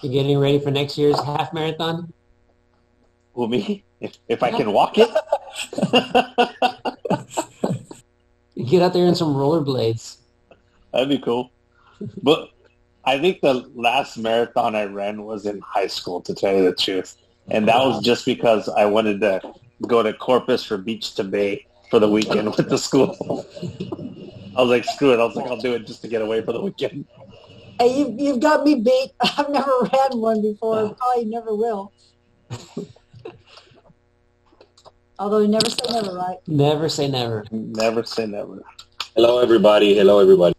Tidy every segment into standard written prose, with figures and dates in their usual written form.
You getting ready for next year's half marathon? Who, me? If I can walk it? You get out there in some rollerblades. That'd be cool. But I think the last marathon I ran was in high school, to tell you the truth. And that was just because I wanted to go to Corpus for Beach to Bay for the weekend with the school. I was like, screw it. I was like, I'll do it just to get away for the weekend. Hey, you've got me beat. I've never ran one before. Probably never will. Although you never say never, right? Never say never. Never say never. Hello, everybody. Hello, everybody.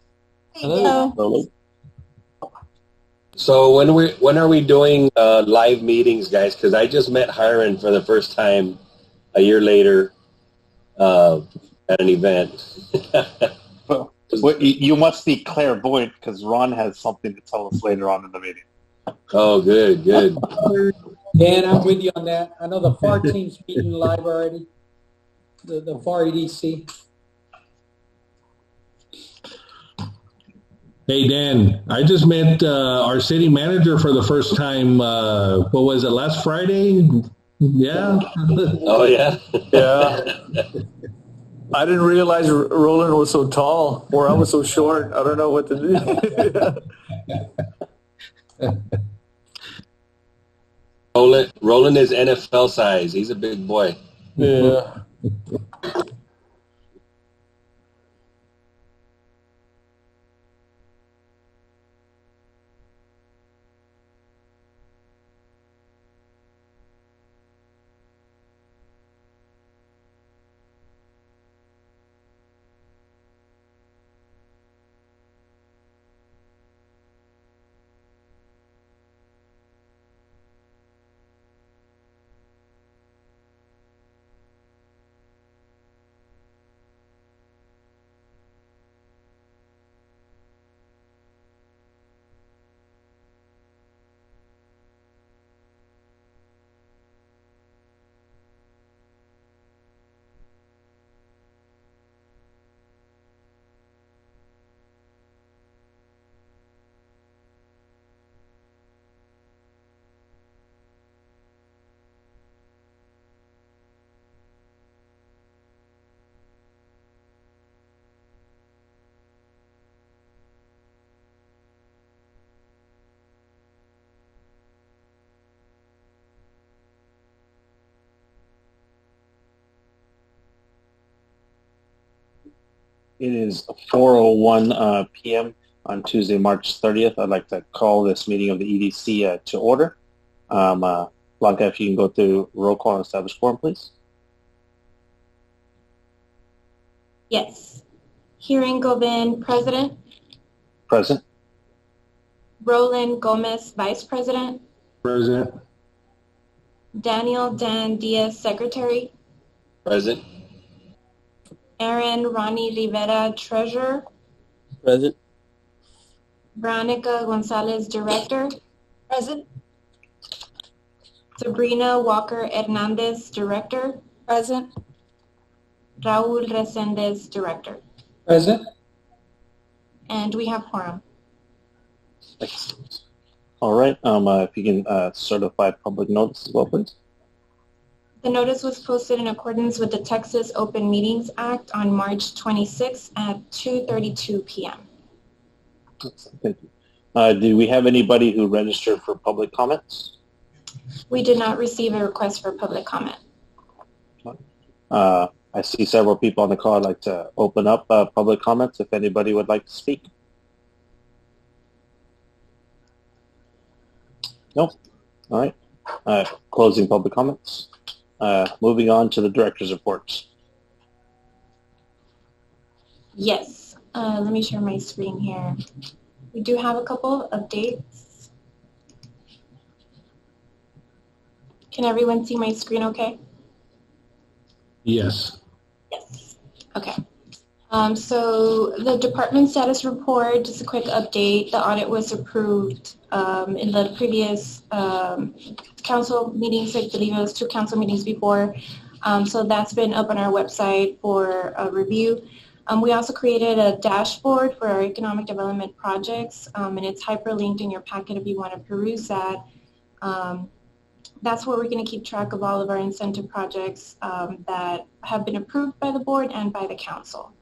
Hello. Hello. So when are we doing live meetings, guys? Because I just met Hiram for the first time a year later at an event. Well, you must be clairvoyant because Ron has something to tell us later on in the meeting. Oh, good. Dan, I'm with you on that. I know the FAR team's meeting live already, the FAR EDC. Hey, Dan, I just met our city manager for the first time, what was it, last Friday? Yeah. Oh, yeah? Yeah. I didn't realize Roland was so tall, or I was so short. I don't know what to do. Roland is NFL size. He's a big boy. Yeah. It is 4:01 p.m. on Tuesday, March 30th. I'd like to call this meeting of the EDC to order. Blanca, if you can go through roll call and establish quorum, please. Yes. Hiren Gobin, President. Present. Roland Gomez, Vice President. President. Daniel Dan Diaz, Secretary. Present. Aaron Ronnie Rivera, Treasurer. Present. Veronica Gonzalez, Director. Present. Sabrina Walker Hernandez, Director. Present. Raul Resendez, Director. Present. And we have quorum. Excellent. All right. If you can certify public notice as well, please. The notice was posted in accordance with the Texas Open Meetings Act on March 26 at 2:32 p.m. Thank you. Did we have anybody who registered for public comments? We did not receive a request for public comment. I see several people on the call. I'd like to open up public comments if anybody would like to speak. Nope. All right. Closing public comments. Moving on to the director's reports. Yes. Let me share my screen here. We do have a couple of updates. Can everyone see my screen okay? Yes. Yes. Okay. So the department status report, just a quick update. The audit was approved in the previous council meetings. I believe it was 2 council meetings before. So that's been up on our website for a review. We also created a dashboard for our economic development projects, and it's hyperlinked in your packet if you want to peruse that. That's where we're going to keep track of all of our incentive projects that have been approved by the board and by the council.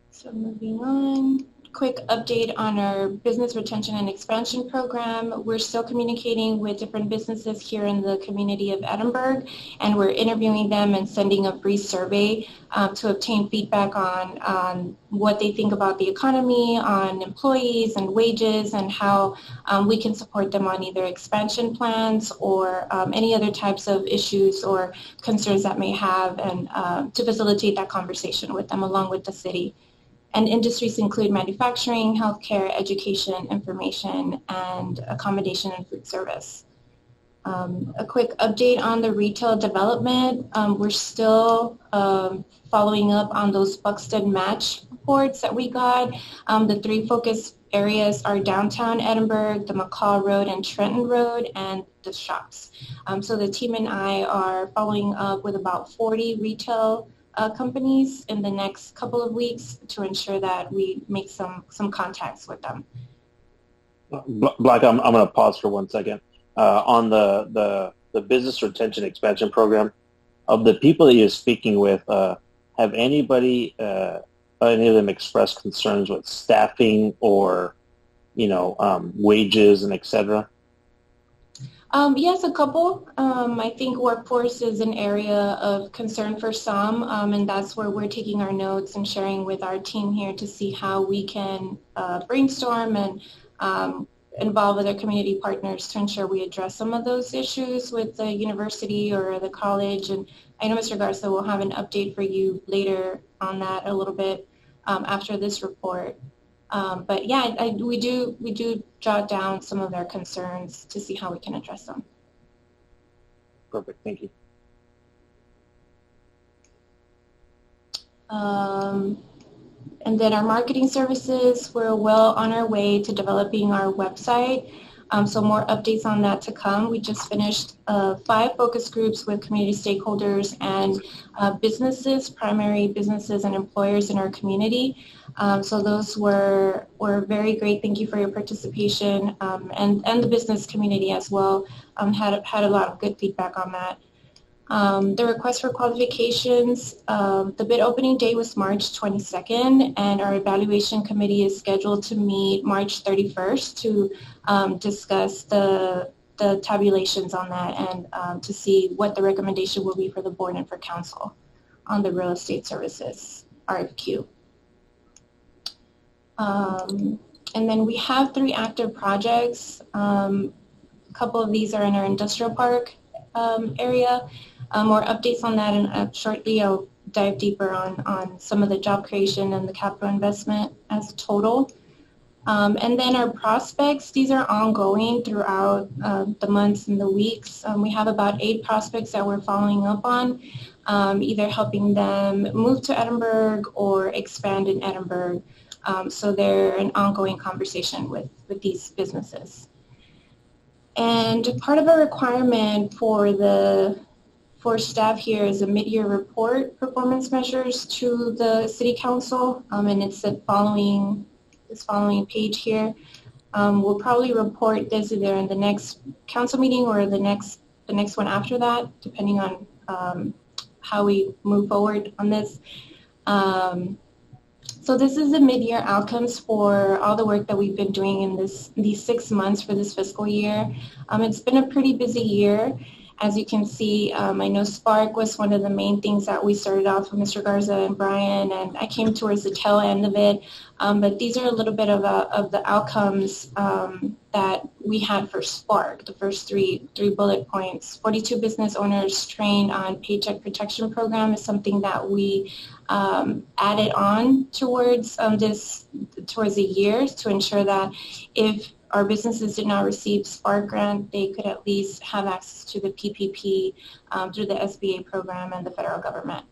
So moving on, quick update on our business retention and expansion program. We're still communicating with different businesses here in the community of Edinburg, and we're interviewing them and sending a brief survey to obtain feedback on what they think about the economy, on employees and wages, and how we can support them on either expansion plans or any other types of issues or concerns that may have, and to facilitate that conversation with them along with the city. And industries include manufacturing, healthcare, education, information, and accommodation and food service. A quick update on the retail development. We're still following up on those Buxton match reports that we got. The 3 focus areas are downtown Edinburg, the McCall Road and Trenton Road, and the shops. So the team and I are following up with about 40 retail companies in the next couple of weeks to ensure that we make some contacts with them. Black, I'm going to pause for 1 second. On the business retention expansion program, of the people that you're speaking with, have any of them expressed concerns with staffing or, wages and et cetera? Yes, a couple. I think workforce is an area of concern for some, and that's where we're taking our notes and sharing with our team here to see how we can brainstorm and involve other community partners to ensure we address some of those issues with the university or the college. And I know Mr. Garza will have an update for you later on that a little bit after this report. But yeah, we do jot down some of their concerns to see how we can address them. Perfect, thank you. And then our marketing services, we're well on our way to developing our website. So more updates on that to come. We just finished 5 focus groups with community stakeholders and businesses, primary businesses and employers in our community. So those were very great. Thank you for your participation, and the business community as well had a lot of good feedback on that. The request for qualifications, the bid opening date was March 22nd, and our evaluation committee is scheduled to meet March 31st to discuss the tabulations on that and to see what the recommendation will be for the board and for council on the real estate services RFQ. And then we have 3 active projects. A couple of these are in our industrial park area. More updates on that, and shortly I'll dive deeper on some of the job creation and the capital investment as a total. And then our prospects, these are ongoing throughout the months and the weeks. We have about 8 prospects that we're following up on, either helping them move to Edinburg or expand in Edinburg. So they're an ongoing conversation with these businesses. And part of a requirement for staff here is a mid-year report performance measures to the city council, and it's the following page here. We'll probably report this either in the next council meeting or the next one after that, depending on how we move forward on this. So this is the mid-year outcomes for all the work that we've been doing in these 6 months for this fiscal year. It's been a pretty busy year. As you can see, I know Spark was one of the main things that we started off with Mr. Garza and Brian, and I came towards the tail end of it. But these are a little bit of the outcomes that we had for Spark, the first three bullet points. 42 business owners trained on Paycheck Protection Program is something that we added on towards towards the year to ensure that if our businesses did not receive Spark grant, they could at least have access to the PPP through the SBA program and the federal government.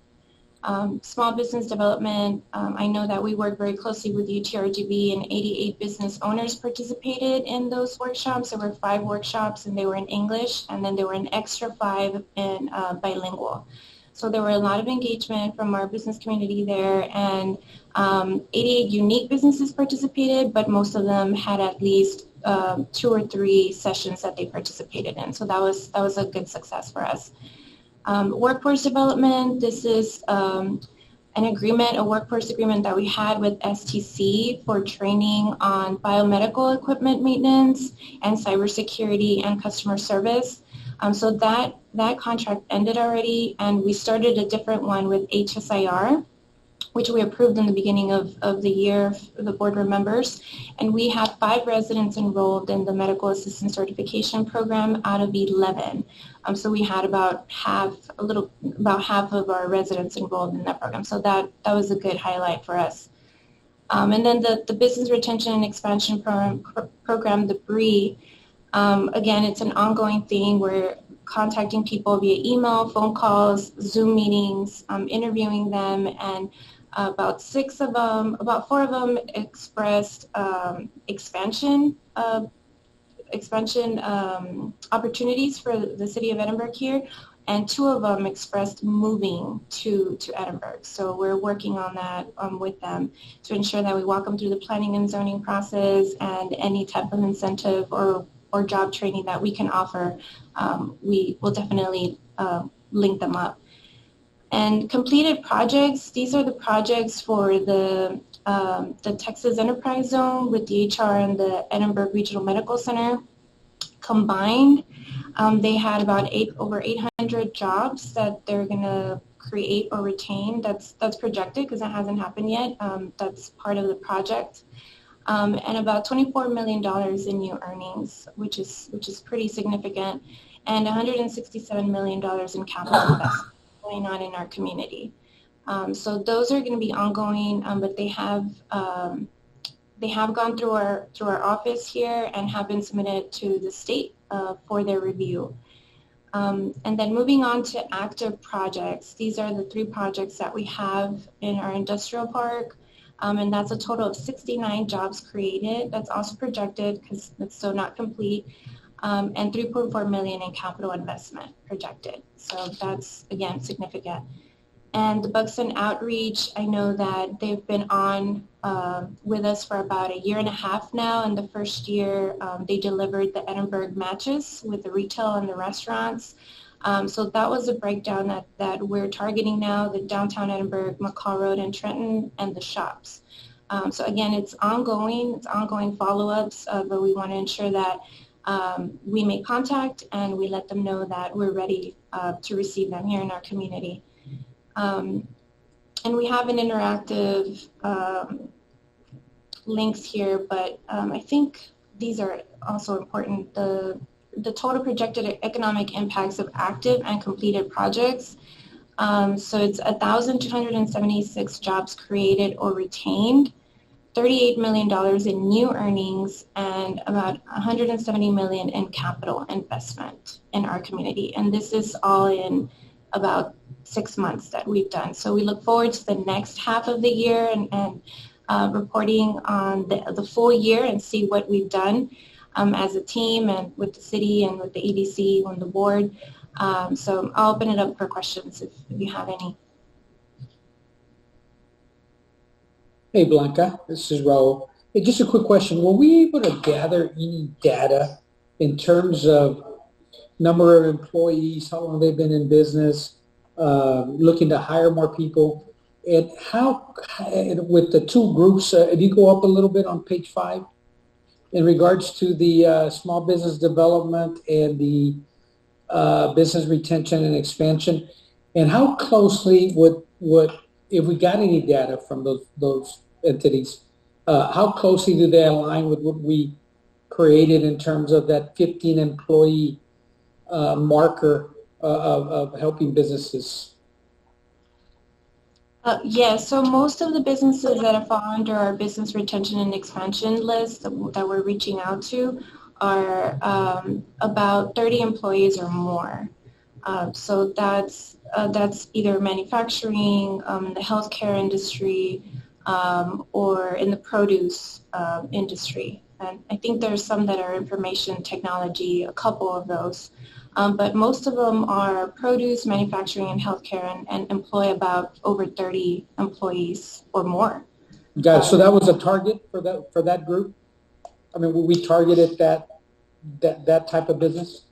Small business development, I know that we work very closely with UTRGV, and 88 business owners participated in those workshops. There were 5 workshops and they were in English, and then there were an extra 5 in bilingual. So there were a lot of engagement from our business community there, and 88 unique businesses participated, but most of them had at least 2 or 3 sessions that they participated in. So that was a good success for us. Workforce development, this is a workforce agreement that we had with STC for training on biomedical equipment maintenance and cybersecurity and customer service. So that contract ended already, and we started a different one with HSIR, which we approved in the beginning of the year for the board members. And we have 5 residents enrolled in the medical assistant certification program out of 11. So we had about half of our residents enrolled in that program. So that was a good highlight for us. And then the business retention and expansion program, the BRE, again, it's an ongoing thing. We're contacting people via email, phone calls, Zoom meetings, interviewing them, and about 4 of them expressed expansion opportunities for the city of Edinburg here, and 2 of them expressed moving to Edinburg. So we're working on that with them to ensure that we walk them through the planning and zoning process, and any type of incentive or job training that we can offer, we will definitely link them up. And completed projects, these are the projects for the Texas Enterprise Zone with the HR and the Edinburg Regional Medical Center. Combined, they had about over 800 jobs that they're going to create or retain. That's projected because it hasn't happened yet. That's part of the project. And about $24 million in new earnings, which is pretty significant, and $167 million in capital investment going on in our community. So those are going to be ongoing, but they have gone through our office here and have been submitted to the state for their review. And then moving on to active projects, these are the 3 projects that we have in our industrial park. And that's a total of 69 jobs created. That's also projected because it's still not complete, and $3.4 million in capital investment projected. So that's, again, significant. And the Buxton Outreach, I know that they've been on with us for about 1.5 years now. And the first year, they delivered the Edinburg matches with the retail and the restaurants. So that was a breakdown that we're targeting now, the downtown Edinburg, McCall Road and Trenton, and the shops. So again, it's ongoing follow-ups, but we want to ensure that we make contact and we let them know that we're ready to receive them here in our community. And we have an interactive links here, but I think these are also important. The total projected economic impacts of active and completed projects. So it's 1,276 jobs created or retained, $38 million in new earnings, and about $170 million in capital investment in our community. And this is all in about 6 months that we've done. So we look forward to the next half of the year and reporting on the full year and see what we've done as a team and with the city and with the EDC on the board. So I'll open it up for questions if you have any. Hey, Blanca, this is Raul. Hey, just a quick question. Were we able to gather any data in terms of number of employees, how long they've been in business, looking to hire more people, and how, with the 2 groups, if you go up a little bit on page 5, in regards to the small business development and the business retention and expansion, and how closely would if we got any data from those entities, how closely do they align with what we created in terms of that 15 employee marker of helping businesses? Yeah, so most of the businesses that fall under our business retention and expansion list that we're reaching out to are about 30 employees or more. So that's either manufacturing, the healthcare industry, or in the produce industry. And I think there's some that are information technology, a couple of those. But most of them are produce, manufacturing, and healthcare, and employ about over 30 employees or more. Got it. So that was a target for that group? I mean, we targeted that type of business?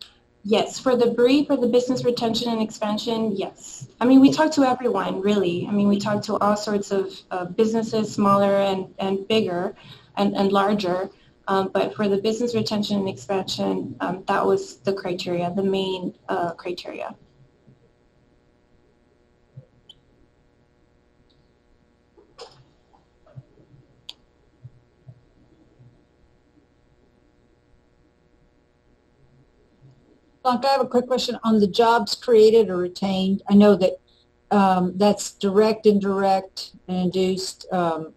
Yes, for the brief, for the business retention and expansion, yes. I mean, we talk to everyone, really. I mean, we talk to all sorts of businesses, smaller and bigger and larger. But for the business retention and expansion, that was the criteria, the main criteria. Blanca, I have a quick question on the jobs created or retained. I know that that's direct, indirect, and induced. Do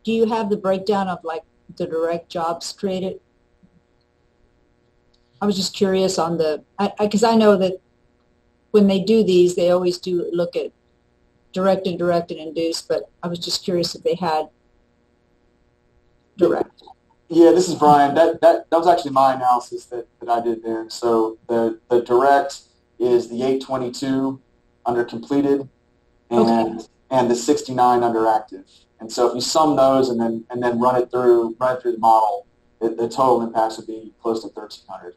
you have the breakdown of like the direct jobs created? I was just curious on because I know that when they do these, they always do look at direct, indirect, and induced, but I was just curious if they had direct. Yeah, this is Brian. That was actually my analysis that I did there. So the direct is the 822 under completed and the 69 under active. And so if you sum those and then run it through the model, the total impacts would be close to 1,300.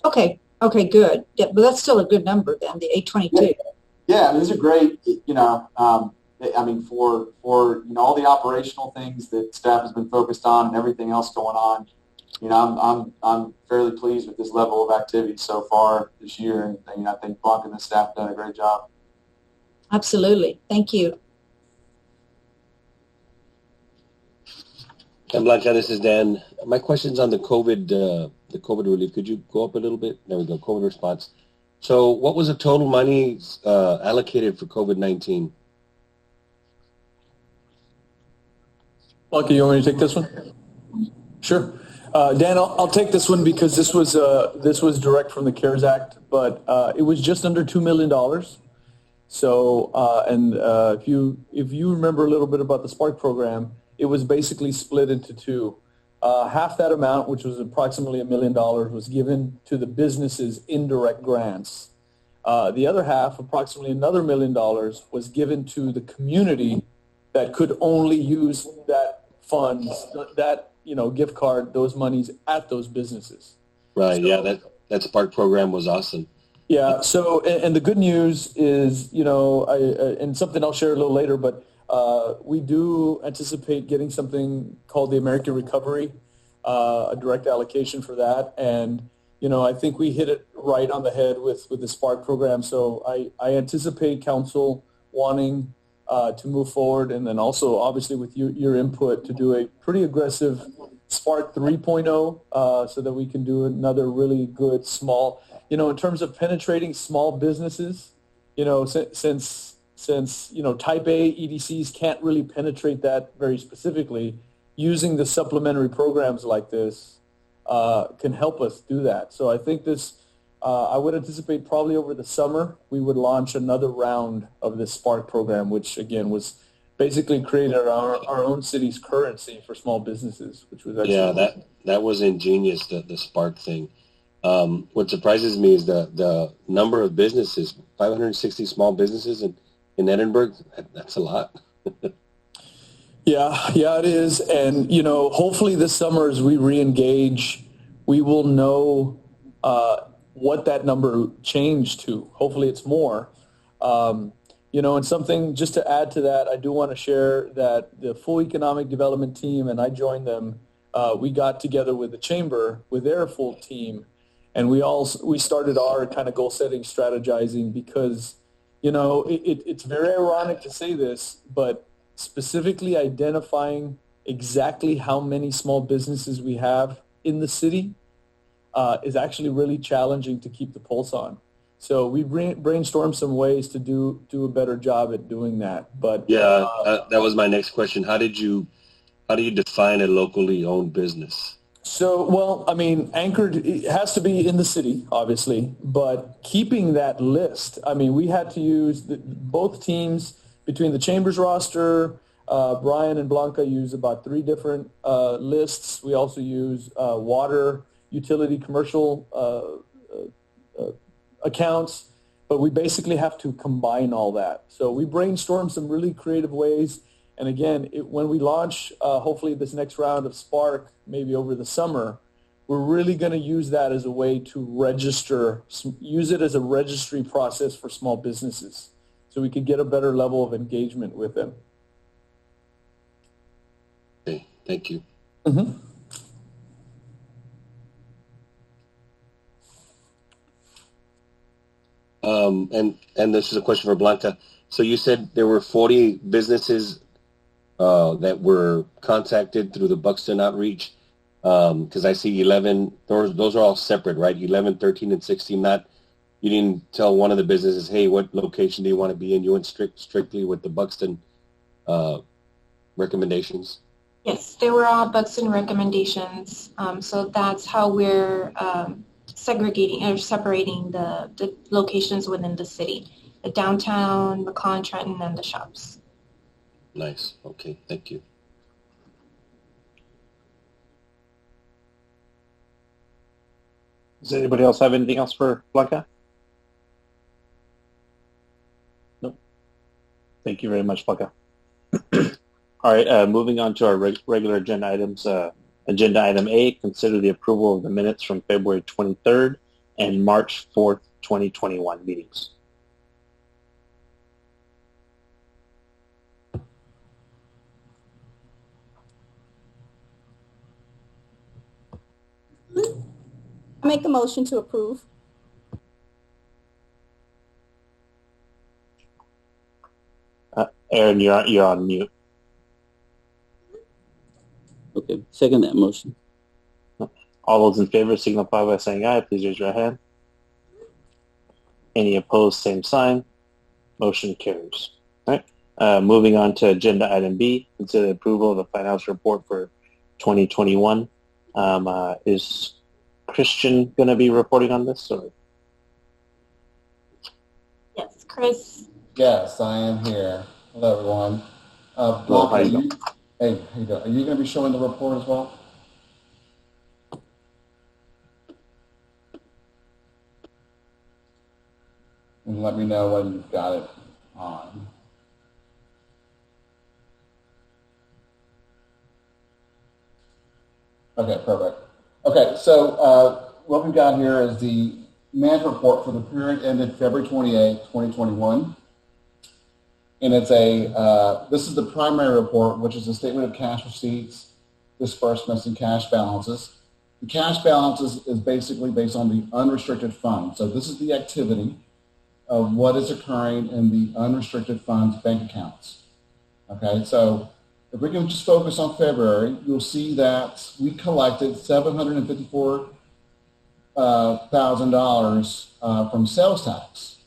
Okay, good. Yeah, but that's still a good number then, the 822. Yeah, I mean, these are great, I mean, for all the operational things that staff has been focused on and everything else going on, I'm fairly pleased with this level of activity so far this year, and I think Blanca and the staff have done a great job. Absolutely, thank you. And Blanca, this is Dan. My question's on the COVID relief. Could you go up a little bit? There we go. COVID response. So, what was the total money allocated for COVID-19? Lucky, you want me to take this one? Sure. Dan, I'll take this one because this was direct from the CARES Act, but it was just under $2 million. So, if you remember a little bit about the Spark program, it was basically split into two. Half that amount, which was approximately $1 million, was given to the businesses' indirect grants. The other half, approximately another $1 million, was given to the community that could only use that funds, that gift card, those monies at those businesses. Right. So, yeah, that Spark program was awesome. Yeah. So, and the good news is, and something I'll share a little later, but we do anticipate getting something called the American Recovery, a direct allocation for that. And, I think we hit it right on the head with the Spark program. So I anticipate council wanting to move forward, and then also obviously with your input to do a pretty aggressive Spark 3.0 so that we can do another really good small, in terms of penetrating small businesses, since type A EDCs can't really penetrate that very specifically, using the supplementary programs like this can help us do that. So I think I would anticipate probably over the summer we would launch another round of this Spark program, which again was basically created our own city's currency for small businesses, which was actually that was ingenious, the Spark thing. What surprises me is the number of businesses, 560 small businesses in Edinburg. That's a lot. Yeah, it is. And, hopefully this summer as we re-engage, we will know what that number changed to. Hopefully it's more. And something just to add to that, I do want to share that the full economic development team, and I joined them, we got together with the chamber, with their full team, and we started our kind of goal setting strategizing because, it's very ironic to say this, but specifically identifying exactly how many small businesses we have in the city is actually really challenging to keep the pulse on. So we brainstormed some ways to do a better job at doing that. But that was my next question. How do you define a locally owned business? So, anchored, it has to be in the city, obviously, but keeping that list, we had to use both teams between the Chambers roster. Brian and Blanca use about 3 different lists. We also use water utility commercial accounts, but we basically have to combine all that. So we brainstorm some really creative ways. And again, when we launch, hopefully this next round of Spark, maybe over the summer, we're really going to use that as a way to register, use it as a registry process for small businesses so we could get a better level of engagement with them. Okay, thank you. Mm-hmm. And this is a question for Blanca. So you said there were 40 businesses that were contacted through the Buxton outreach, because I see 11, those are all separate, right? 11, 13, and 16, you didn't tell one of the businesses, hey, what location do you want to be in? You went strictly with the Buxton recommendations? Yes, they were all Buxton recommendations. So that's how we're segregating or separating the locations within the city, the downtown, McCon, Trenton, and the shops. Nice. Okay, thank you. Does anybody else have anything else for Blanca? No. Thank you very much, Blanca. All right, moving on to our regular agenda items. Agenda item A, consider the approval of the minutes from February 23rd and March 4th, 2021 meetings. I make a motion to approve. Aaron, you're on mute. Okay, second that motion. All those in favor signify by saying aye. Please raise your hand. Any opposed, same sign. Motion carries. All right. Moving on to agenda item B, consider the approval of the financial report for 2021. Is Christian going to be reporting on this? Or? Yes, Chris. Yes, I am here. Hello, everyone. Hello, how you doing? Hey, how you doing? Are you going to be showing the report as well? And let me know when you've got it on. Okay, perfect. Okay, so what we've got here is the management report for the period ended February 28, 2021. And it's this is the primary report, which is a statement of cash receipts, disbursements, and cash balances. The cash balances is basically based on the unrestricted funds. So this is the activity of what is occurring in the unrestricted funds bank accounts. Okay, so if we can just focus on February, you'll see that we collected $754,000 from sales tax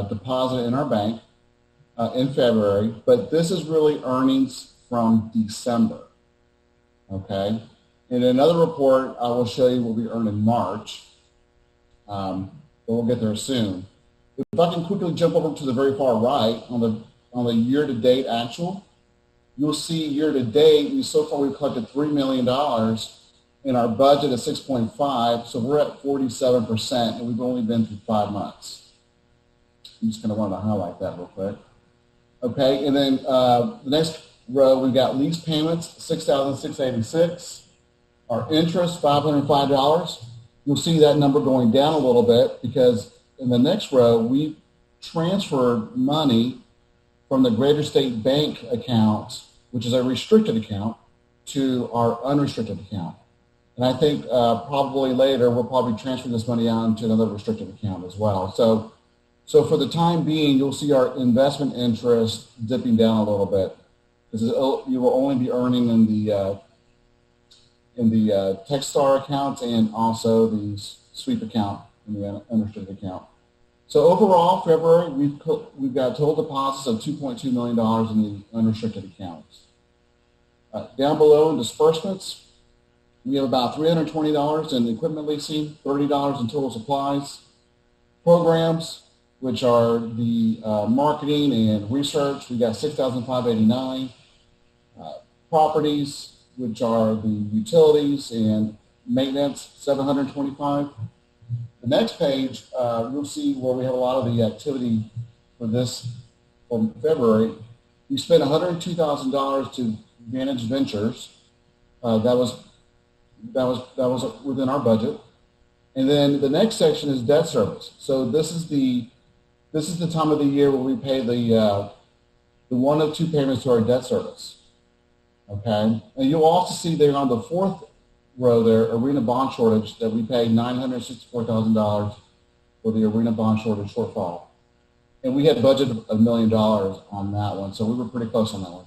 deposited in our bank in February, but this is really earnings from December. Okay, in another report, I will show you what we earned in March, but we'll get there soon. If I can quickly jump over to the very far right on the year-to-date actual, you'll see year-to-date, so far we've collected $3 million in our budget of 6.5, so we're at 47%, and we've only been through 5 months. I'm just going to want to highlight that real quick. Okay, and then the next row, we've got lease payments, $6,686. Our interest, $505. You'll see that number going down a little bit because in the next row, we transferred money from the Greater State Bank account, which is a restricted account, to our unrestricted account. And I think probably later, we'll probably transfer this money out into another restricted account as well. So for the time being, you'll see our investment interest dipping down a little bit because you will only be earning in the Techstar account and also the sweep account in the unrestricted account. So overall, February, we've got total deposits of $2.2 million in the unrestricted accounts. Down below in disbursements, we have about $320 in equipment leasing, $30 in total supplies. Programs, which are the marketing and research, we got $6,589. Properties, which are the utilities and maintenance, $725. The next page, you'll see where we have a lot of the activity for this from February. We spent $102,000 to manage ventures. That was within our budget. And then the next section is debt service. So this is the time of the year where we pay the one of two payments to our debt service. Okay, and you'll also see there on the fourth row there, arena bond shortage, that we paid $964,000 for the arena bond shortage shortfall. And we had budgeted $1 million on that one, so we were pretty close on that one.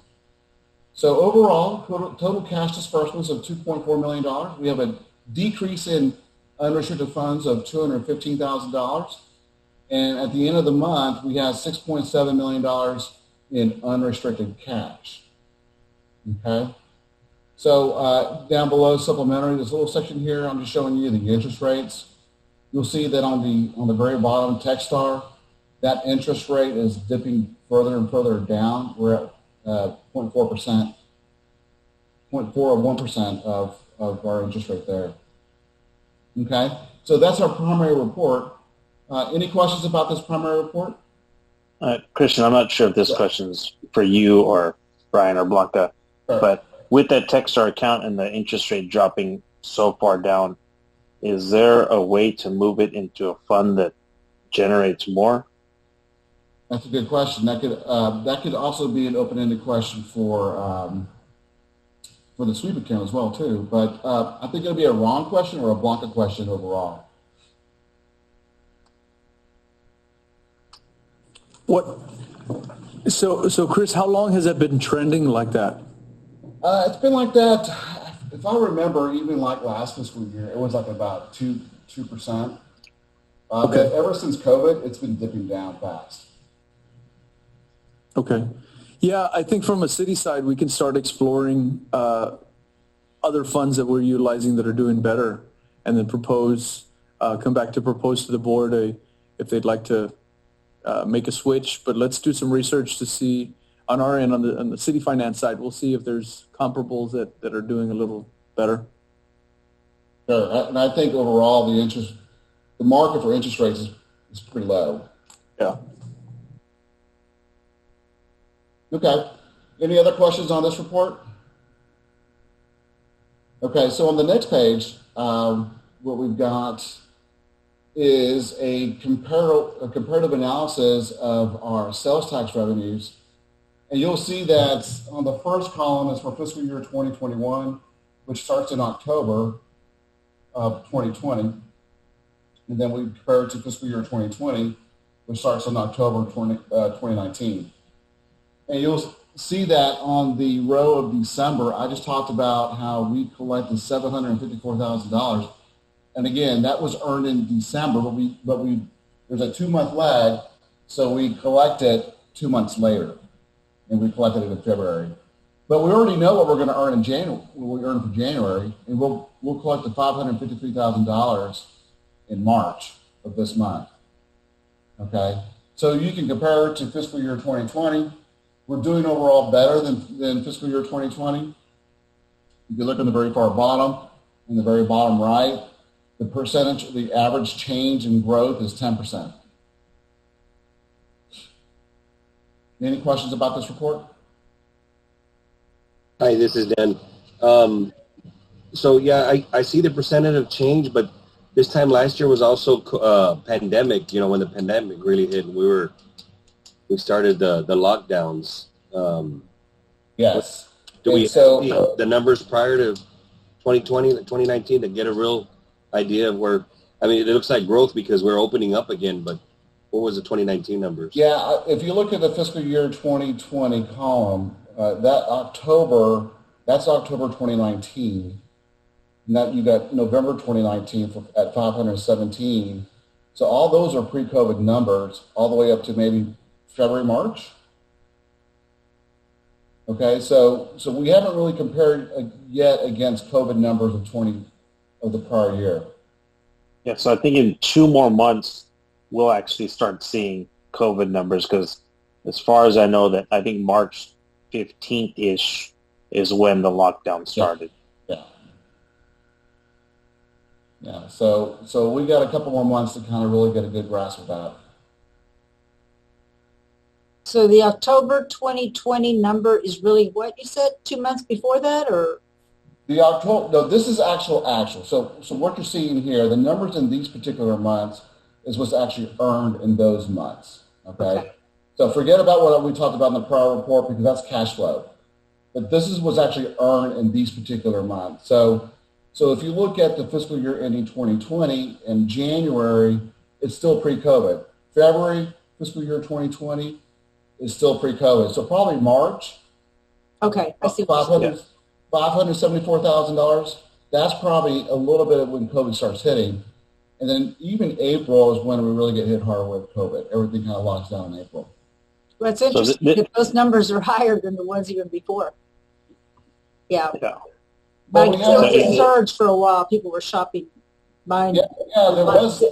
So overall, total cash disbursements of $2.4 million. We have a decrease in unrestricted funds of $215,000. And at the end of the month, we have $6.7 million in unrestricted cash. Okay. So down below supplementary, there's a little section here. I'm just showing you the interest rates. You'll see that on the very bottom, Techstar, that interest rate is dipping further and further down. We're at 0.4%, 0.4 of 1% of our interest rate there. Okay, so that's our primary report. Any questions about this primary report? Christian, I'm not sure if this question is for you or Brian or Blanca, sure. But with that Techstar account and the interest rate dropping so far down, is there a way to move it into a fund that generates more? That's a good question. That could also be an open-ended question for the sweep account as well too. But I think it'll be a Ron question or a Blanca question overall. What? So Chris, how long has that been trending like that? It's been like that. If I remember, even like last fiscal year, it was like about 2%. Okay. But ever since COVID, it's been dipping down fast. Okay. Yeah, I think from a city side, we can start exploring other funds that we're utilizing that are doing better, and then come back to propose to the board if they'd like to make a switch. But let's do some research to see on our end, on the city finance side, we'll see if there's comparables that are doing a little better. Sure, and I think overall the market for interest rates is pretty low. Yeah. Okay. Any other questions on this report? Okay, so on the next page, what we've got is a comparative analysis of our sales tax revenues. And you'll see that on the first column is for fiscal year 2021, which starts in October of 2020. And then we compare it to fiscal year 2020, which starts in October 2019. And you'll see that on the row of December, I just talked about how we collected $754,000. And again, that was earned in December, but there's a 2-month lag, so we collect it 2 months later, and we collected it in February. But we already know what we're going to earn in January. What we earn for January, and we'll collect the $553,000 in March of this month. Okay, so you can compare it to fiscal year 2020. We're doing overall better than fiscal year 2020. If you look on the very far bottom, in the very bottom right, the average change in growth is 10%. Any questions about this report? Hi, this is Dan. So yeah, I see the percentage of change, but this time last year was also pandemic. You know, when the pandemic really hit, we started the lockdowns. Yes. Do we have the numbers prior to 2020, 2019 to get a real idea of where? I mean, it looks like growth because we're opening up again, but what was the 2019 numbers? Yeah, if you look at the fiscal year 2020 column, that's October 2019. Now you got November 2019 at 517. So all those are pre-COVID numbers, all the way up to maybe February, March. Okay, so we haven't really compared yet against COVID numbers of the prior year. Yeah, so I think in 2 more months we'll actually start seeing COVID numbers, because as far as I know, that I think March 15th-ish is when the lockdown started. Yeah. Yeah. So we got a couple more months to kind of really get a good grasp of that. So the October 2020 number is really what you said, 2 months before that, or? The October, no, this is actual. So what you're seeing here, the numbers in these particular months is what's actually earned in those months. Okay. So forget about what we talked about in the prior report because that's cash flow. But this is what's actually earned in these particular months. So if you look at the fiscal year ending 2020 in January, it's still pre-COVID. February, fiscal year 2020 is still pre-COVID. So probably March. Okay, I see. $574,000. That's probably a little bit of when COVID starts hitting. And then even April is when we really get hit hard with COVID. Everything kind of locks down in April. Well, it's interesting that those numbers are higher than the ones even before. Yeah. But like there was a surge for a while. People were shopping, buying. Yeah, there was.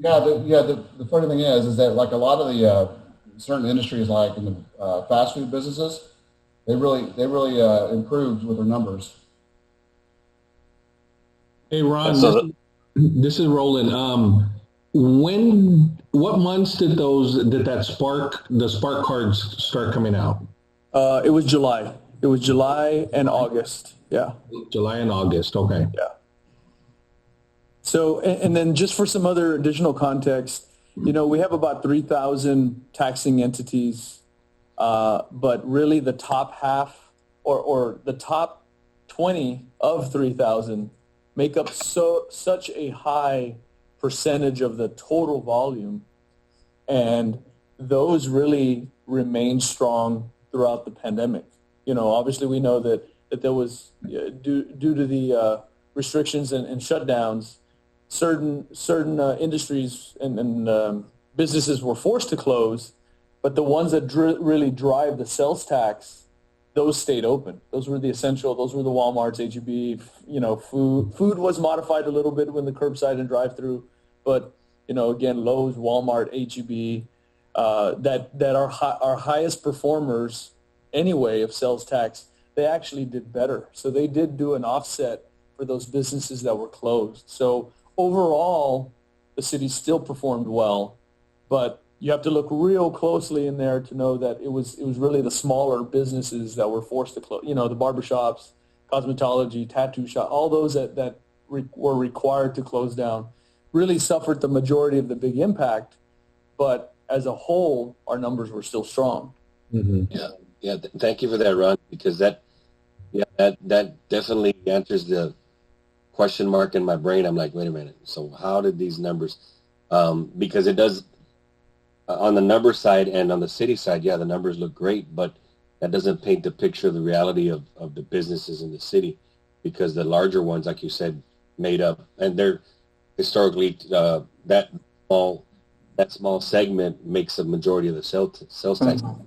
The funny thing is that like a lot of the certain industries, like in the fast food businesses, they really improved with their numbers. Hey, Ron, this is Roland. What months did the Spark cards start coming out? It was July. It was July and August. Yeah. July and August. Okay. Yeah. So, and then just for some other additional context, we have about 3,000 taxing entities, but really the top half or the top 20 of 3,000 make up such a high percentage of the total volume, and those really remain strong throughout the pandemic. Obviously we know that there was due to the restrictions and shutdowns, certain industries and businesses were forced to close, but the ones that really drive the sales tax, those stayed open. Those were the essential. Those were the Walmarts, H-E-B. Food was modified a little bit when the curbside and drive-through, but again, Lowe's, Walmart, H-E-B, that are our highest performers anyway of sales tax. They actually did better. So they did do an offset for those businesses that were closed. So overall, the city still performed well, but you have to look real closely in there to know that it was really the smaller businesses that were forced to close. The barbershops, cosmetology, tattoo shop, all those that were required to close down really suffered the majority of the big impact. But as a whole, our numbers were still strong. Mm-hmm. Yeah. Thank you for that, Ron, because that definitely answers the question mark in my brain. I'm like, wait a minute. So how did these numbers? Because it does. On the number side and on the city side, the numbers look great, but that doesn't paint the picture of the reality of the businesses in the city, because the larger ones, like you said, made up, and they're historically that small segment makes the majority of the sales tax. Mm-hmm.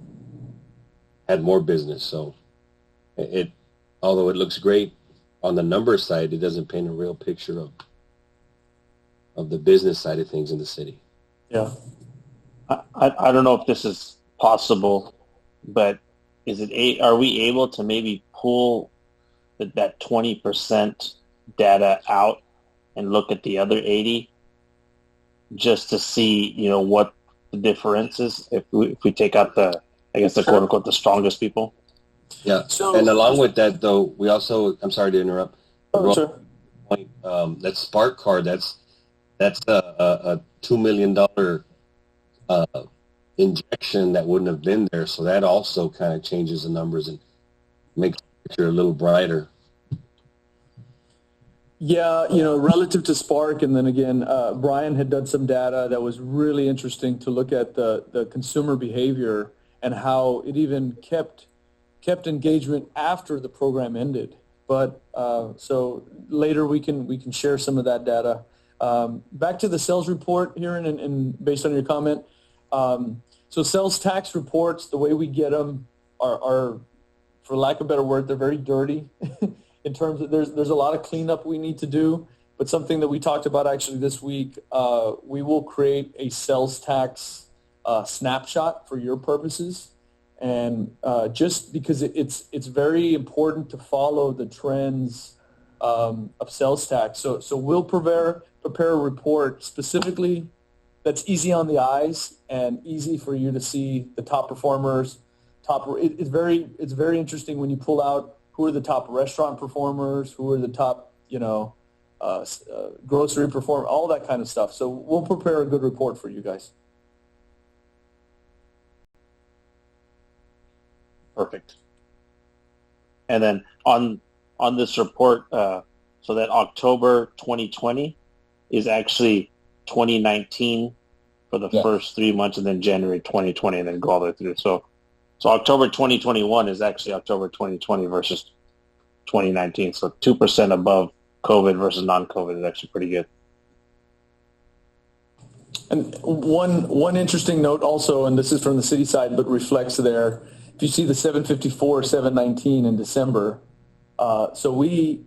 Had more business, so although it looks great on the number side, it doesn't paint a real picture of the business side of things in the city. Yeah. I don't know if this is possible, but are we able to maybe pull that 20% data out and look at the other 80 just to see, what the difference is if we take out the quote unquote the strongest people? Yeah. So, and along with that, though, we also, I'm sorry to interrupt. Sure. That Spark card, that's a $2 million injection that wouldn't have been there. So that also kind of changes the numbers and makes the picture a little brighter. Yeah, relative to Spark, and then again, Brian had done some data that was really interesting to look at the consumer behavior and how it even kept engagement after the program ended. But so later we can share some of that data. Back to the sales report here, and based on your comment, so sales tax reports, the way we get them are, for lack of a better word, they're very dirty. In terms of there's a lot of cleanup we need to do, but something that we talked about actually this week, we will create a sales tax snapshot for your purposes, and just because it's very important to follow the trends of sales tax. So we'll prepare a report specifically that's easy on the eyes and easy for you to see the top performers. It's very interesting when you pull out who are the top restaurant performers, who are the top grocery performers, all that kind of stuff. So we'll prepare a good report for you guys. Perfect. And then on this report, so that October 2020 is actually 2019 for the first 3 months, and then January 2020, and then go all the way through. So October 2021 is actually October 2020 versus 2019. So 2% above COVID versus non-COVID is actually pretty good. And one interesting note also, and this is from the city side, but reflects there. If you see the 754, 719 in December, so we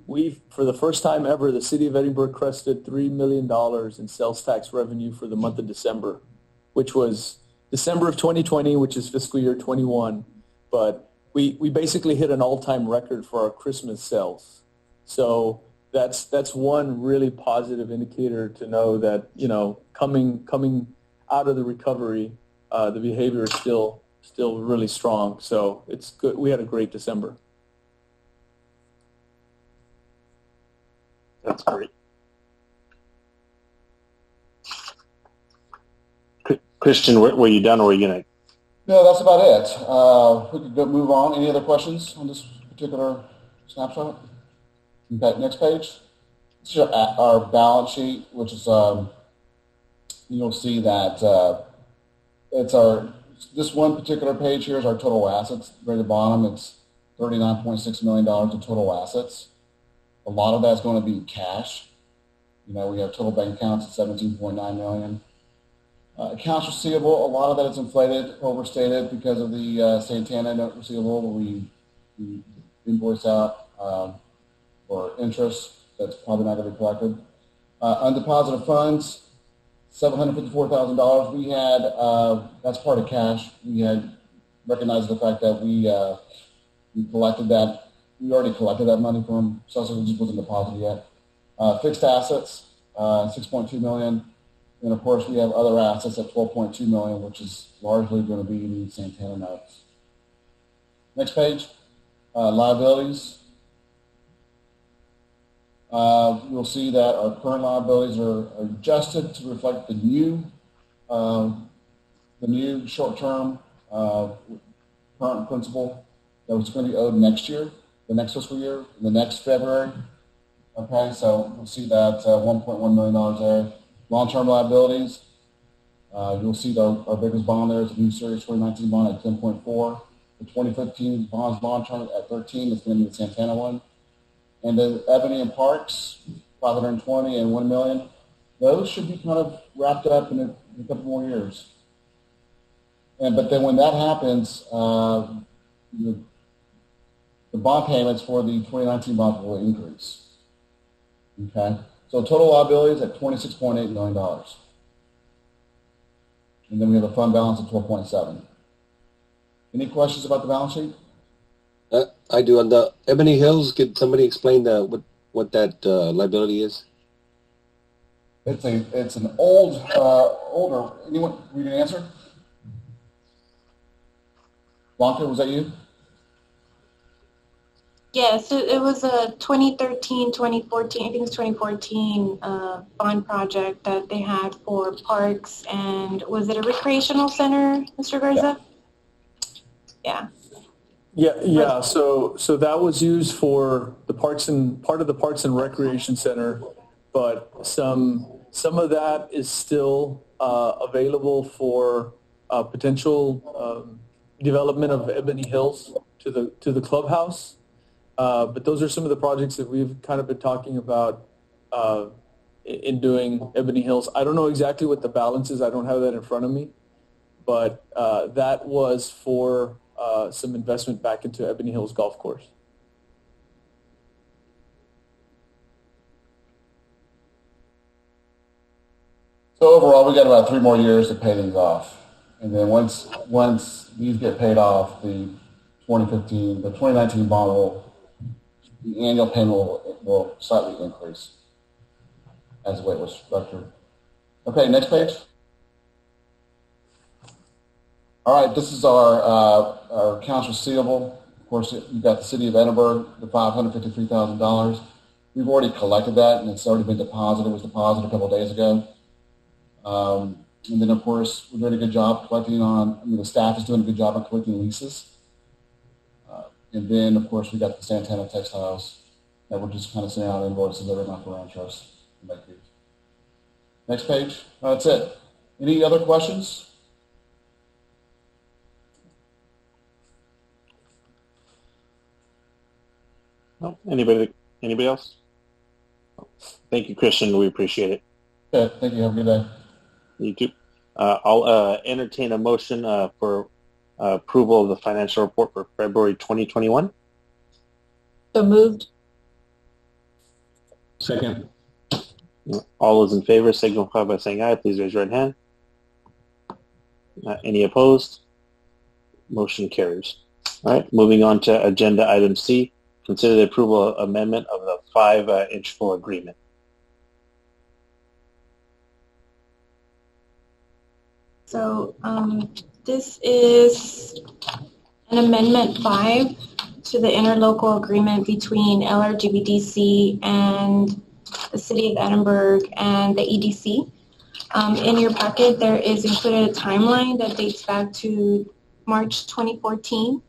for the first time ever, the city of Edinburg crested $3 million in sales tax revenue for the month of December, which was December of 2020, which is fiscal year 21. But we basically hit an all-time record for our Christmas sales. So that's one really positive indicator to know that, coming out of the recovery, the behavior is still really strong. So it's good. We had a great December. That's great. Christian, were you done, or were you going to? No, that's about it. We could move on. Any other questions on this particular snapshot? Okay, next page. This is our balance sheet, which is, you'll see that this one particular page here is our total assets. Right at the bottom, it's $39.6 million in total assets. A lot of that's going to be cash. We have total bank accounts at $17.9 million. Accounts receivable, a lot of that is inflated, overstated because of the Santana note receivable that we invoice out for interest. That's probably not going to be collected. Undeposited funds, $754,000. We had, that's part of cash. We had recognized the fact that we collected that. We already collected that money from, so it just wasn't deposited yet. Fixed assets, $6.2 million. And of course, we have other assets at $12.2 million, which is largely going to be the Santana notes. Next page, liabilities. You'll see that our current liabilities are adjusted to reflect the new short-term current principal that was going to be owed next year, the next fiscal year, the next February. Okay, so you'll see that $1.1 million there. Long-term liabilities, you'll see our biggest bond there is the new Series 2019 bond at 10.4. The 2015 bonds long-term at 13 is going to be the Santana one. And then Ebony and Parks, 520 and 1 million. Those should be kind of wrapped up in a couple more years. But then when that happens, the bond payments for the 2019 bonds will increase. Okay. So total liabilities at $26.8 million. And then we have a fund balance of 12.7. Any questions about the balance sheet? I do. On the Ebony Hills, could somebody explain what that liability is? It's an older. Anyone read an answer? Blanca, was that you? Yeah, so it was a 2013, 2014, I think it was 2014 bond project that they had for parks, and was it a recreational center, Mr. Garza? Yeah. Yeah. So that was used for the part of the Parks and Recreation Center, but some of that is still available for potential development of Ebony Hills to the clubhouse. But those are some of the projects that we've kind of been talking about in doing Ebony Hills. I don't know exactly what the balance is. I don't have that in front of me. But that was for some investment back into Ebony Hills Golf Course. So overall, we got about 3 more years to pay these off. And then once these get paid off, the 2019 bond will the annual payment will slightly increase as the way it was structured. Okay, next page. All right, this is our accounts receivable. Of course, you've got the city of Edinburg, the $553,000. We've already collected that, and it's already been deposited. It was deposited a couple of days ago. And then, of course, we're doing a good job collecting on, the staff is doing a good job on collecting leases. And then, of course, we got the Santana Textiles that we're just kind of sending out invoices every month for interest. Next page. That's it. Any other questions? No? Anybody else? Thank you, Christian. We appreciate it. Okay, thank you. Have a good day. You too. I'll entertain a motion for approval of the financial report for February 2021. So moved. Second. All those in favor signify by saying aye. Please raise your right hand. Any opposed? Motion carries. All right, moving on to agenda item C. Consider the approval of amendment of the 5-inch full agreement. So this is an amendment 5 to the interlocal agreement between LRGBDC and the City of Edinburg and the EDC. In your packet, there is included a timeline that dates back to March 2014.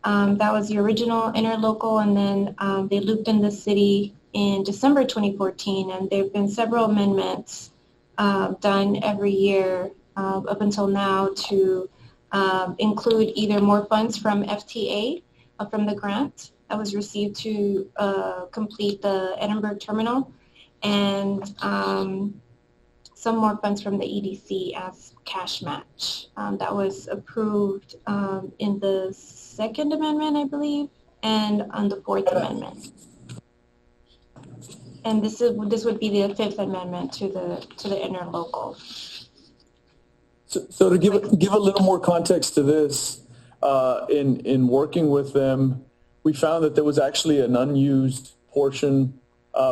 That was the original interlocal, and then they looped in the city in December 2014, and there have been several amendments done every year up until now to include either more funds from FTA, from the grant that was received to complete the Edinburg terminal, and some more funds from the EDC as cash match. That was approved in the Second Amendment, I believe, and on the Fourth Amendment. And this would be the Fifth Amendment to the interlocal. So to give a little more context to this, in working with them, we found that there was actually an unused portion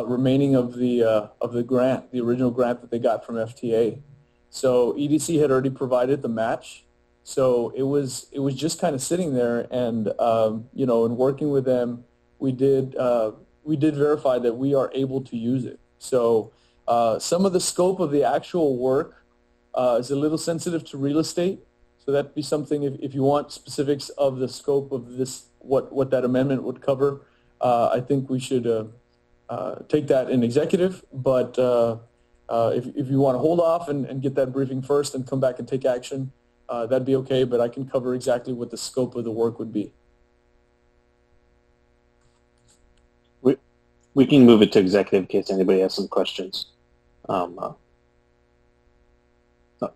remaining of the grant, the original grant that they got from FTA. So EDC had already provided the match, so it was just kind of sitting there. And in working with them, we did verify that we are able to use it. So some of the scope of the actual work is a little sensitive to real estate. So that'd be something, if you want specifics of the scope of this, what that amendment would cover, I think we should take that in executive. But if you want to hold off and get that briefing first and come back and take action, that'd be okay. But I can cover exactly what the scope of the work would be. We can move it to executive in case anybody has some questions.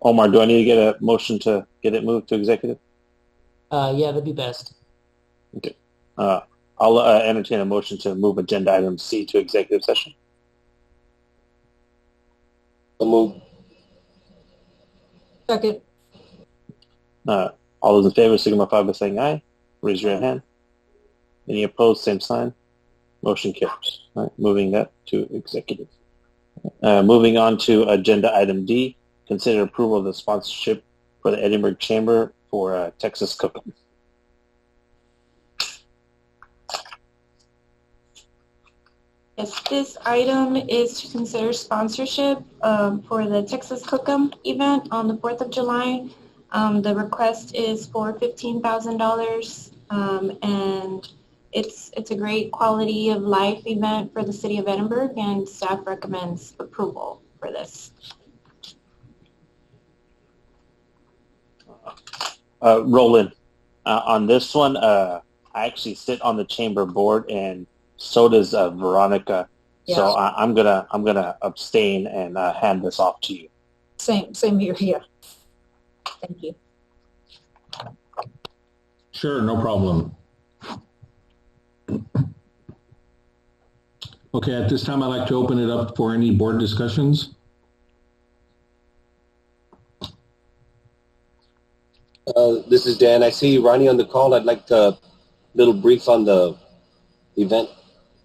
Omar, do I need to get a motion to get it moved to executive? Yeah, that'd be best. Okay. I'll entertain a motion to move agenda item C to executive session. So move. Second. All those in favor signify by saying aye. Raise your hand. Any opposed, same sign. Motion carries. All right, moving that to executive. Moving on to agenda item D. Consider approval of the sponsorship for the Edinburgh Chamber for Texas Cooking. Yes, this item is to consider sponsorship for the Texas Cookum event on the 4th of July. The request is for $15,000, and it's a great quality of life event for the city of Edinburg, and staff recommends approval for this. Roland, on this one, I actually sit on the chamber board, and so does Veronica. Yeah. So I'm gonna abstain and hand this off to you. Same here. Yeah. Thank you. Sure, no problem. Okay, at this time, I'd like to open it up for any board discussions. This is Dan. I see Ronnie on the call. I'd like a little brief on the event.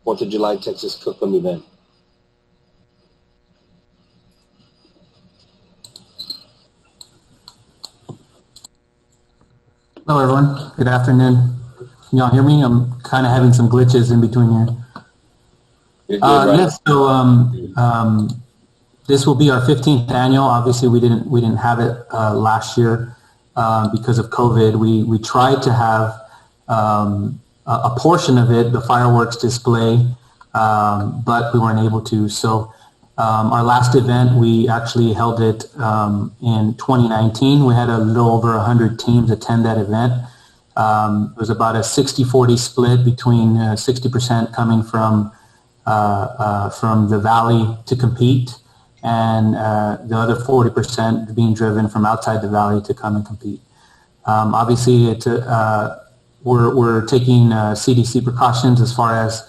4th of July Texas Cook-Off event. Hello, everyone. Good afternoon. Can y'all hear me? I'm kind of having some glitches in between here. You're good, right? Yes. So this will be our 15th annual. Obviously, we didn't have it last year because of COVID. We tried to have a portion of it, the fireworks display, but we weren't able to. So our last event, we actually held it in 2019. We had a little over 100 teams attend that event. It was about a 60-40 split between 60% coming from the valley to compete, and the other 40% being driven from outside the valley to come and compete. Obviously, we're taking CDC precautions as far as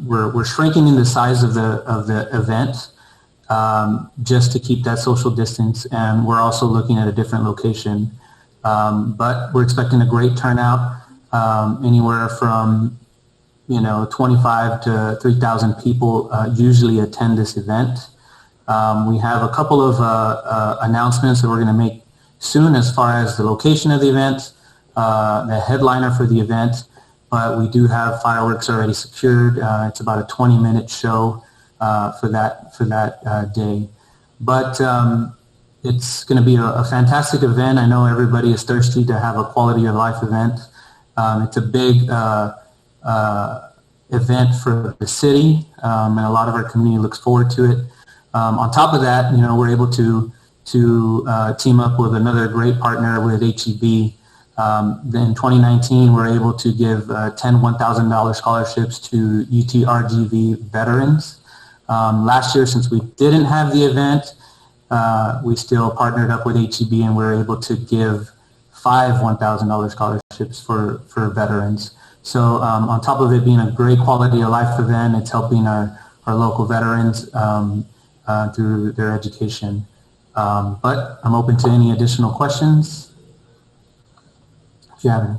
we're shrinking in the size of the event just to keep that social distance, and we're also looking at a different location. But we're expecting a great turnout, anywhere from 25 to 3,000 people usually attend this event. We have a couple of announcements that we're going to make soon as far as the location of the event, the headliner for the event, but we do have fireworks already secured. It's about a 20-minute show for that day. But it's going to be a fantastic event. I know everybody is thirsty to have a quality of life event. It's a big event for the city, and a lot of our community looks forward to it. On top of that, we're able to team up with another great partner with HEB. In 2019, we're able to give 10 $1,000 scholarships to UTRGV veterans. Last year, since we didn't have the event, we still partnered up with HEB, and we were able to give 5 $1,000 scholarships for veterans. So on top of it being a great quality of life event, it's helping our local veterans through their education. But I'm open to any additional questions if you have any.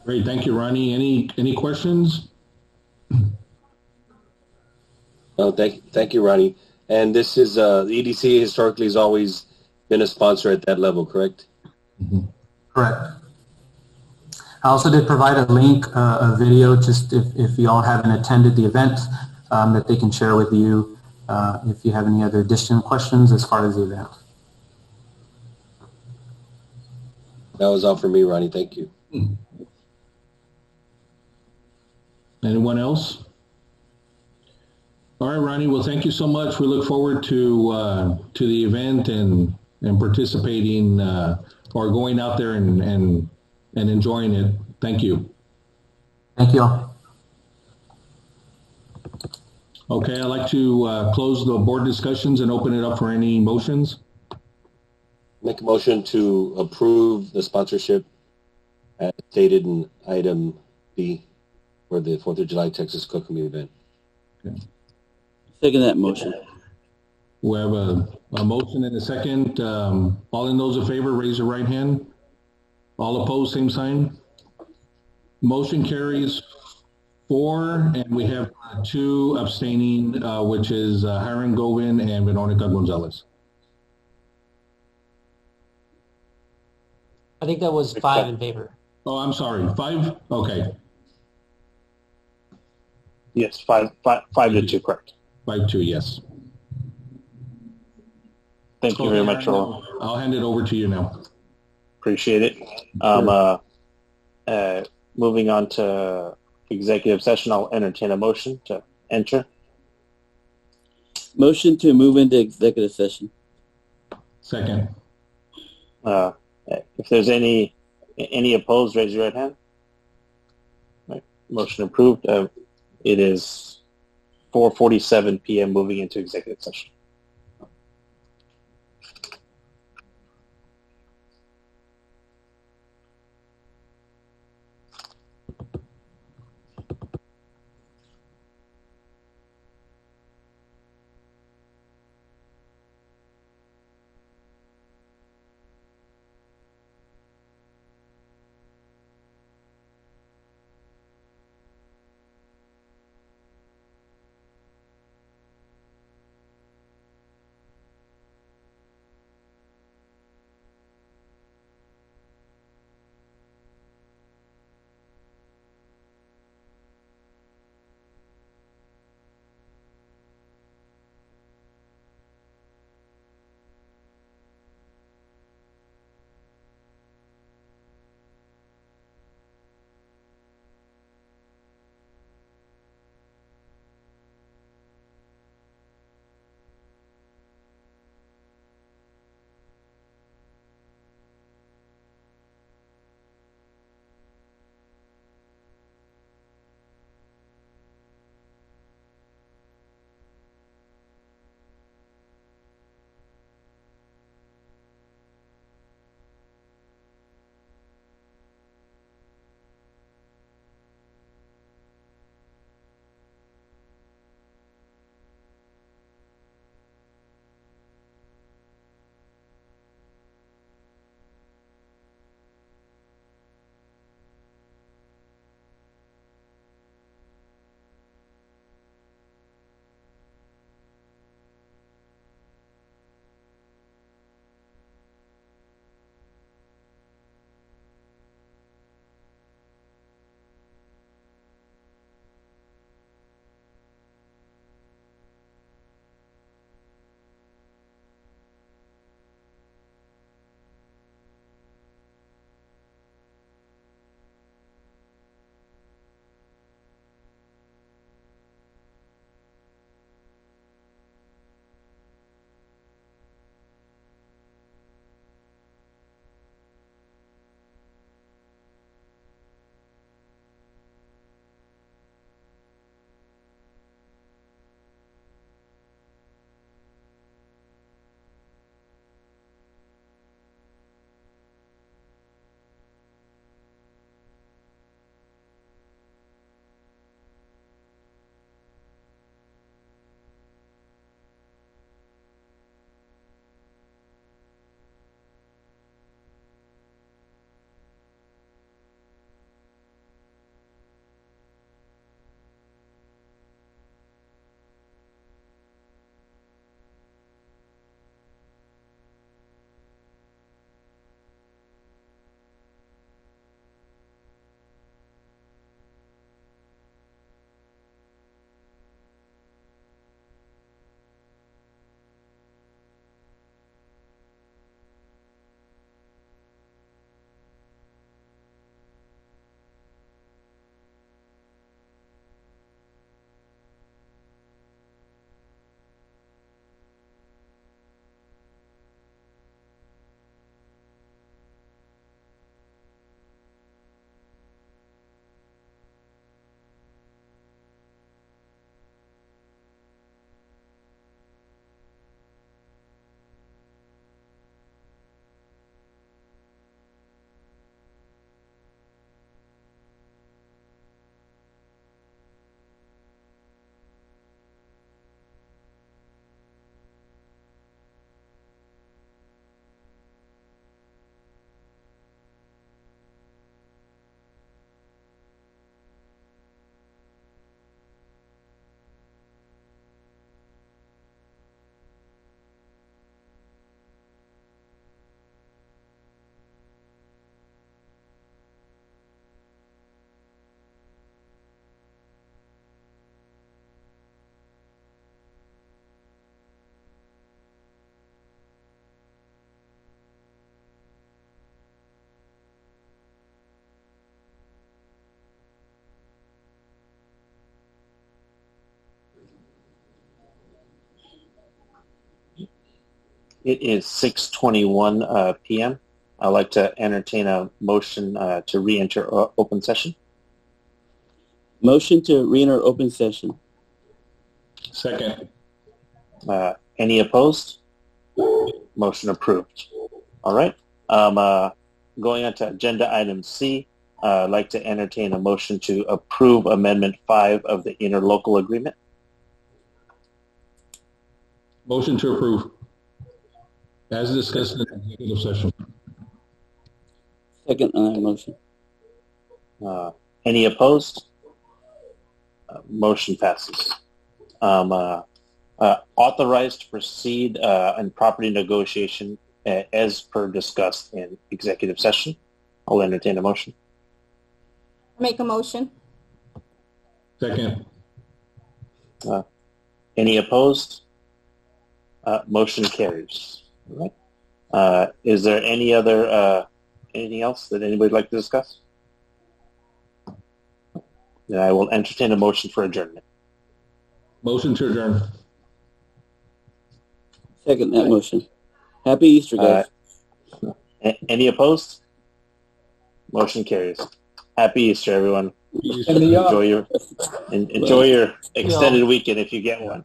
Great, thank you, Ronnie. Any questions? Oh, thank you, Ronnie. And this is the EDC historically has always been a sponsor at that level, correct? Mm-hmm. Correct. I also did provide a link, a video, just if you all haven't attended the event, that they can share with you if you have any other additional questions as far as the event. That was all for me, Ronnie. Thank you. Anyone else? All right, Ronnie. Well, thank you so much. We look forward to the event and participating or going out there and enjoying it. Thank you. Thank you all. Okay, I'd like to close the board discussions and open it up for any motions. Make a motion to approve the sponsorship as stated in item B for the 4th of July Texas Cook-Off event. Okay. Second that motion. We have a motion and a second. All in those in favor, raise your right hand. All opposed, same sign. Motion carries 4, and we have 2 abstaining, which is Hiram Govin and Veronica Gonzalez. I think that was 5 in favor. Oh, I'm sorry. 5? Okay. Yes, 5 to 2, correct. 5-2, yes. Thank you very much, Roland. I'll hand it over to you now. Appreciate it. Sure. Moving on to executive session, I'll entertain a motion to enter. Motion to move into executive session. Second. If there's any opposed, raise your right hand. Right. Motion approved. It is 4:47 p.m. moving into executive session. It is 6:21 p.m. I'd like to entertain a motion to re-enter open session. Motion to re-enter open session. Second. Any opposed? Motion approved. All right. Going on to agenda item C, I'd like to entertain a motion to approve Amendment 5 of the interlocal agreement. Motion to approve. As discussed in executive session. Second on that motion. Any opposed? Motion passes. Authorized to proceed in property negotiation as per discussed in executive session. I'll entertain a motion. Make a motion. Second. Any opposed? Motion carries. All right. Is there any other anything else that anybody would like to discuss? Then I will entertain a motion for adjournment. Motion to adjourn. Second that motion. Happy Easter, guys. Any opposed? Motion carries. Happy Easter, everyone. And the, Enjoy your extended weekend if you get one.